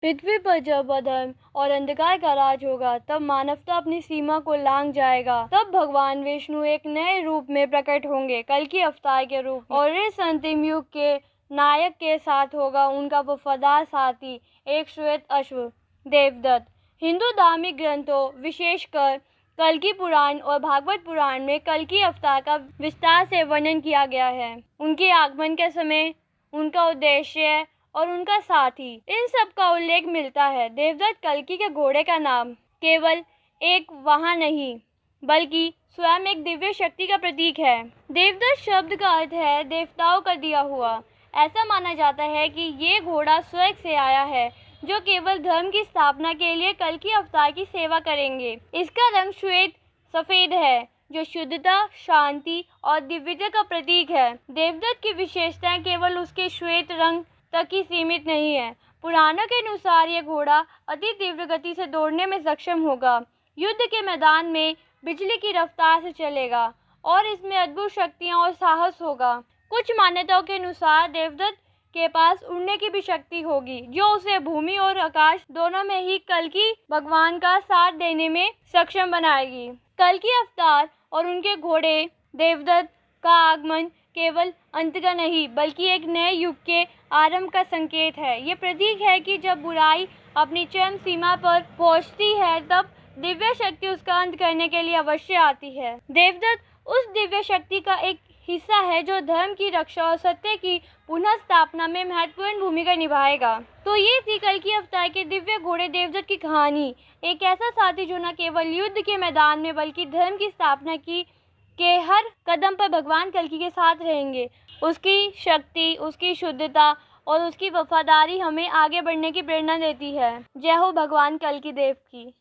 पृथ्वी पर जब अधर्म और अंधकार का राज होगा, तब मानवता अपनी सीमा को लांघ जाएगा। तब भगवान विष्णु एक नए रूप में प्रकट होंगे, कल्कि अवतार के रूप में, और इस अंतिम युग के नायक के साथ होगा उनका वफादार साथी, एक श्वेत अश्व, देवदत्त। हिंदू धार्मिक ग्रंथों, विशेषकर कल्कि पुराण और भागवत पुराण में कल्कि अवतार का विस्तार से वर्णन किया गया है। उनके आगमन के समय, उनका उद्देश्य और उनका साथी, इन सब का उल्लेख मिलता है। देवदत्त कल्कि के घोड़े का नाम केवल एक वाहन नहीं, बल्कि स्वयं एक दिव्य शक्ति का प्रतीक है। देवदत्त शब्द का अर्थ है देवताओं का दिया हुआ। ऐसा माना जाता है कि ये घोड़ा स्वर्ग से आया है, जो केवल धर्म की स्थापना के लिए कल्कि अवतार की सेवा करेंगे। इसका रंग श्वेत सफेद है, जो शुद्धता, शांति और दिव्यता का प्रतीक है। देवदत्त की विशेषताएं केवल उसके श्वेत रंग तक ही सीमित नहीं है। पुराणों के अनुसार ये घोड़ा अति तीव्र गति से दौड़ने में सक्षम होगा, युद्ध के मैदान में बिजली की रफ्तार से चलेगा और इसमें अद्भुत शक्तियां और साहस होगा। कुछ मान्यताओं के अनुसार देवदत्त के पास उड़ने की भी शक्ति होगी, जो उसे भूमि और आकाश दोनों में ही कल्कि भगवान का साथ देने में सक्षम बनाएगी। कल्कि अवतार और उनके घोड़े देवदत्त का आगमन केवल अंत का नहीं, बल्कि एक नए युग के आरंभ का संकेत है। ये प्रतीक है कि जब बुराई अपनी चरम सीमा पर पहुंचती है, तब दिव्य शक्ति उसका अंत करने के लिए अवश्य आती है। देवदत्त उस दिव्य शक्ति का एक हिस्सा है जो धर्म की रक्षा और सत्य की पुनः स्थापना में महत्वपूर्ण भूमिका निभाएगा। तो ये थी कल्कि अवतार के दिव्य घोड़े देवदत्त की कहानी। एक ऐसा साथी जो न केवल युद्ध के मैदान में, बल्कि धर्म की स्थापना के हर कदम पर भगवान कल्कि के साथ रहेंगे। उसकी शक्ति, उसकी शुद्धता और उसकी वफादारी हमें आगे बढ़ने की प्रेरणा देती है। जय हो भगवान कल्कि देव की।